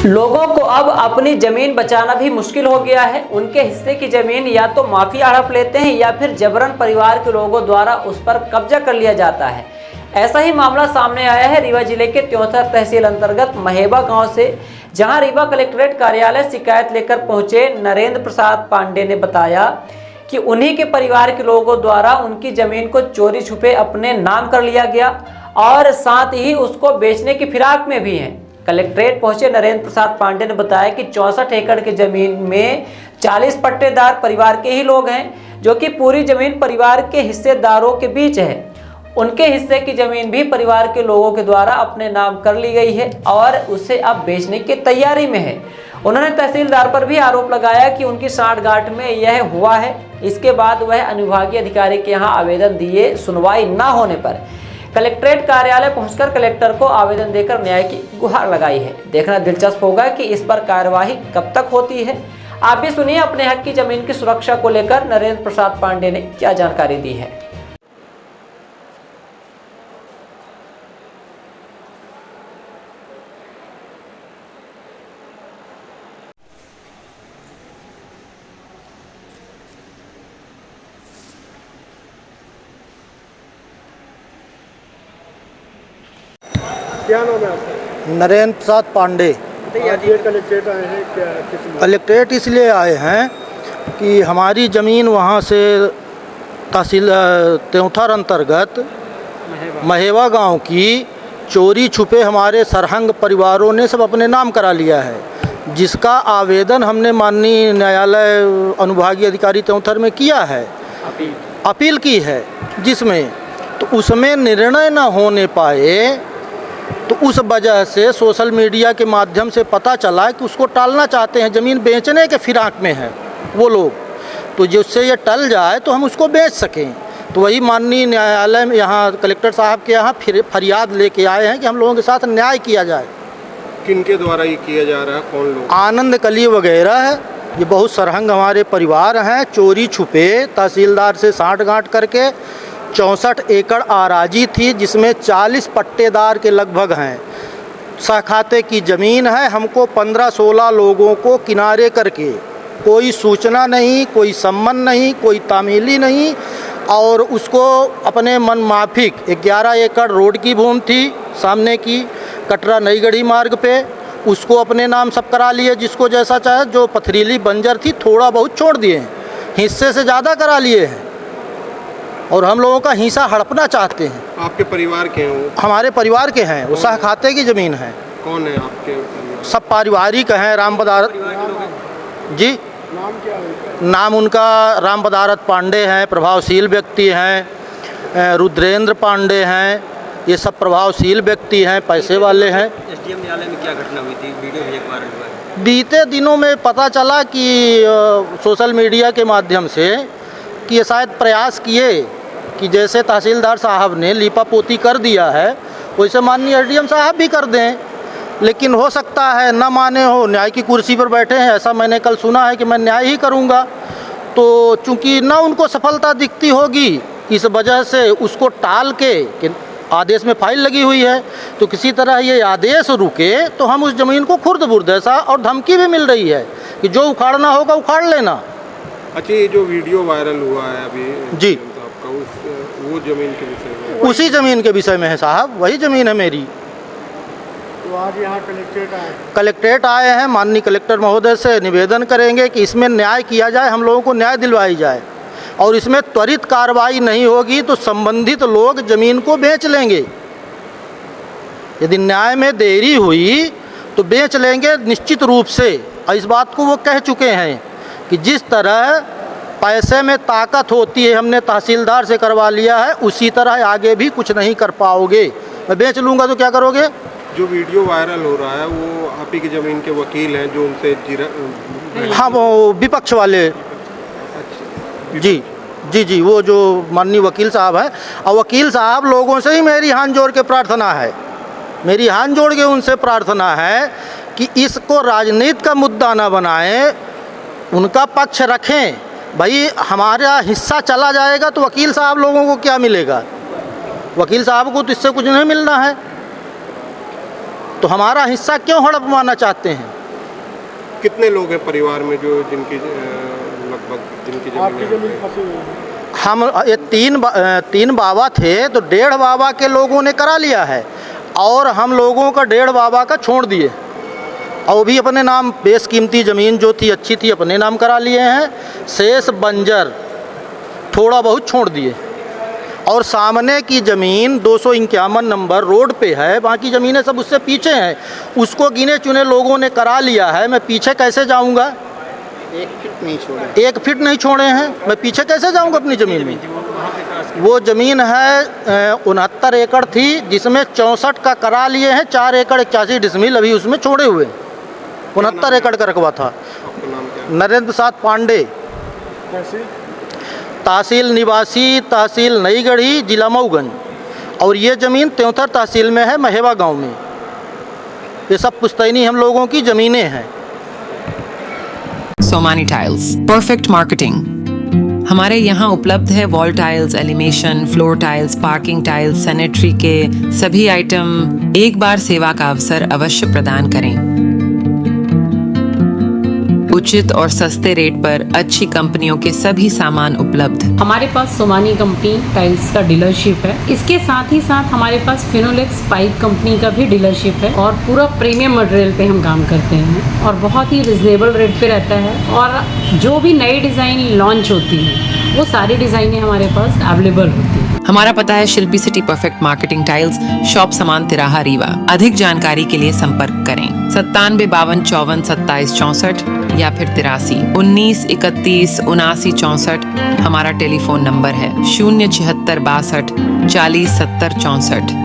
लोगों को अब अपनी जमीन बचाना भी मुश्किल हो गया है। उनके हिस्से की जमीन या तो माफिया हड़प लेते हैं या फिर जबरन परिवार के लोगों द्वारा उस पर कब्जा कर लिया जाता है। ऐसा ही मामला सामने आया है रीवा जिले के त्योंथर तहसील अंतर्गत महेबा गांव से, जहां रीवा कलेक्ट्रेट कार्यालय शिकायत लेकर पहुंचे नरेंद्र प्रसाद पांडे ने बताया कि उन्हीं के परिवार के लोगों द्वारा उनकी जमीन को चोरी छुपे अपने नाम कर लिया गया और साथ ही उसको बेचने की फिराक में भी हैं। कलेक्ट्रेट पहुंचे नरेंद्र प्रसाद पांडे ने बताया कि 64 एकड़ की जमीन में 40 पट्टेदार परिवार के ही लोग हैं, जो कि पूरी जमीन परिवार के हिस्सेदारों के बीच है। उनके हिस्से की जमीन भी परिवार के लोगों के द्वारा अपने नाम कर ली गई है और उसे अब बेचने की तैयारी में है। उन्होंने तहसीलदार पर भी आरोप लगाया कि उनकी सांठगांठ में यह हुआ है। इसके बाद वह अनुविभागीय अधिकारी के यहाँ आवेदन दिए। सुनवाई न होने पर कलेक्ट्रेट कार्यालय पहुंचकर कलेक्टर को आवेदन देकर न्याय की गुहार लगाई है। देखना दिलचस्प होगा कि इस पर कार्यवाही कब तक होती है। आप भी सुनिए अपने हक की जमीन की सुरक्षा को लेकर नरेंद्र प्रसाद पांडे ने क्या जानकारी दी है। क्या नाम है आपका? नरेंद्र प्रसाद पांडे। आज ये कलेक्ट्रेट आए हैं, क्या किस लिए? कलेक्ट्रेट इसलिए आए हैं कि हमारी ज़मीन वहाँ से तहसील त्योंथर अंतर्गत महेबा गांव की चोरी छुपे हमारे सरहंग परिवारों ने सब अपने नाम करा लिया है, जिसका आवेदन हमने माननीय न्यायालय अनुविभागीय अधिकारी त्योंथर में किया है, अपील की है, जिसमें तो उसमें निर्णय न होने पाए तो उस वजह से सोशल मीडिया के माध्यम से पता चला कि उसको टालना चाहते हैं, ज़मीन बेचने के फिराक में हैं वो लोग, तो जिससे ये टल जाए तो हम उसको बेच सकें। तो वही माननीय न्यायालय में यहाँ कलेक्टर साहब के यहाँ फरियाद लेके आए हैं कि हम लोगों के साथ न्याय किया जाए। किनके द्वारा ये किया जा रहा है? कौन लोग? आनंद कली वगैरह है, ये बहुत सरहंग हमारे परिवार हैं। चोरी छुपे तहसीलदार से सांठगांठ करके 64 एकड़ आराजी थी, जिसमें 40 पट्टेदार के लगभग हैं। सहखाते की ज़मीन है। हमको 15-16 लोगों को किनारे करके कोई सूचना नहीं, कोई सम्मन नहीं, कोई तामीली नहीं, और उसको अपने मन माफिक 11 एकड़ रोड की भूमि थी सामने की कटरा नई गढ़ी मार्ग पे, उसको अपने नाम सब करा लिए, जिसको जैसा चाहे। जो पथरीली बंजर थी थोड़ा बहुत छोड़ दिए हैं, हिस्से से ज़्यादा करा लिए हैं और हम लोगों का हिस्सा हड़पना चाहते हैं। आपके परिवार के हैं वो? हमारे परिवार के हैं, वो सहखाते की ज़मीन है। कौन है आपके परिवार? सब पारिवारिक हैं। राम पदारत जी, नाम क्या है? नाम उनका राम पदारत पांडे हैं, प्रभावशील व्यक्ति हैं। रुद्रेंद्र पांडे हैं, ये सब प्रभावशील व्यक्ति हैं, पैसे वाले हैं। एसडीएम न्यायालय में क्या घटना हुई थी? वीडियो भी एक वायरल हुआ है। बीते दिनों में पता चला कि सोशल मीडिया के माध्यम से कि ये शायद प्रयास किए कि जैसे तहसीलदार साहब ने लीपापोती कर दिया है वैसे माननीय एसडीएम साहब भी कर दें, लेकिन हो सकता है न माने हो। न्याय की कुर्सी पर बैठे हैं, ऐसा मैंने कल सुना है कि मैं न्याय ही करूंगा। तो चूंकि न उनको सफलता दिखती होगी, इस वजह से उसको टाल के कि आदेश में फाइल लगी हुई है, तो किसी तरह ये आदेश रुके तो हम उस ज़मीन को खुर्द बुर्द, ऐसा और धमकी भी मिल रही है कि जो उखाड़ना होगा उखाड़ लेना। अच्छा, ये जो वीडियो वायरल हुआ है अभी जी, तो आपका वो ज़मीन के विषय में? उसी ज़मीन के विषय में है साहब, वही ज़मीन है मेरी। तो आज यहाँ कलेक्ट्रेट आए? कलेक्ट्रेट आए हैं। माननीय कलेक्टर महोदय से निवेदन करेंगे कि इसमें न्याय किया जाए, हम लोगों को न्याय दिलवाई जाए, और इसमें त्वरित कार्रवाई नहीं होगी तो संबंधित लोग ज़मीन को बेच लेंगे। यदि न्याय में देरी हुई तो बेच लेंगे निश्चित रूप से। और इस बात को वो कह चुके हैं कि जिस तरह पैसे में ताकत होती है, हमने तहसीलदार से करवा लिया है, उसी तरह आगे भी कुछ नहीं कर पाओगे। मैं बेच लूँगा तो क्या करोगे? जो वीडियो वायरल हो रहा है वो आप ही की ज़मीन के वकील हैं जो उनसे हाँ, वो विपक्ष वाले। जी जी जी, वो जो माननीय वकील साहब हैं, और वकील साहब लोगों से ही मेरी हाथ जोड़ के प्रार्थना है, मेरी हाथ जोड़ के उनसे प्रार्थना है कि इसको राजनीति का मुद्दा ना बनाएं, उनका पक्ष रखें। भाई हमारा हिस्सा चला जाएगा तो वकील साहब लोगों को क्या मिलेगा? वकील साहब को तो इससे कुछ नहीं मिलना है। तो हमारा हिस्सा क्यों हड़पवाना चाहते हैं? कितने लोग हैं परिवार में जो जिनकी लगभग जिनकी जमीन फंसी हुई है? हम ये तीन बाबा थे, तो 1.5 बाबा के लोगों ने करा लिया है और हम लोगों का 1.5 बाबा का छोड़ दिए, और वो भी अपने नाम बेशकीमती ज़मीन जो थी अच्छी थी अपने नाम करा लिए हैं। शेष बंजर थोड़ा बहुत छोड़ दिए, और सामने की ज़मीन 251 नंबर रोड पे है, बाकी ज़मीनें सब उससे पीछे हैं, उसको गिने चुने लोगों ने करा लिया है। मैं पीछे कैसे जाऊंगा? 1 फीट नहीं छोड़े हैं, मैं पीछे कैसे जाऊंगा अपनी ज़मीन में? वो ज़मीन है 69 एकड़ थी, जिसमें 64 का करा लिए हैं, 4 एकड़ 81 डिसमिल अभी उसमें छोड़े हुए। 69 एकड़ का रकबा था। आपका नाम क्या है? नरेंद्र प्रसाद पांडे, तहसील निवासी, तहसील नई गढ़ी, जिला मऊगंज, और ये ज़मीन त्योंथर तहसील में है, महेवा गांव में। ये सब पुश्तैनी हम लोगों की ज़मीनें हैं। Somany tiles, perfect marketing. हमारे यहाँ उपलब्ध है wall tiles, elevation, floor tiles, parking tiles, sanitary के सभी आइटम। एक बार सेवा का अवसर अवश्य प्रदान करें। उचित और सस्ते रेट पर अच्छी कंपनियों के सभी सामान उपलब्ध। हमारे पास सोमानी कंपनी टाइल्स का डीलरशिप है। इसके साथ ही साथ हमारे पास फिनोलेक्स पाइप कंपनी का भी डीलरशिप है, और पूरा प्रीमियम मटेरियल पे हम काम करते हैं और बहुत ही रिजनेबल रेट पे रहता है। और जो भी नई डिज़ाइन लॉन्च होती है वो सारी डिज़ाइनें हमारे पास अवेलेबल होती हैं। हमारा पता है Shilpi city perfect marketing tiles, shop Saman तिराहा रीवा। अधिक जानकारी के लिए संपर्क करें 97 52 54 27 64 या फिर 83 19 31 79 64। हमारा टेलीफोन नंबर है 076 62 40 70 64।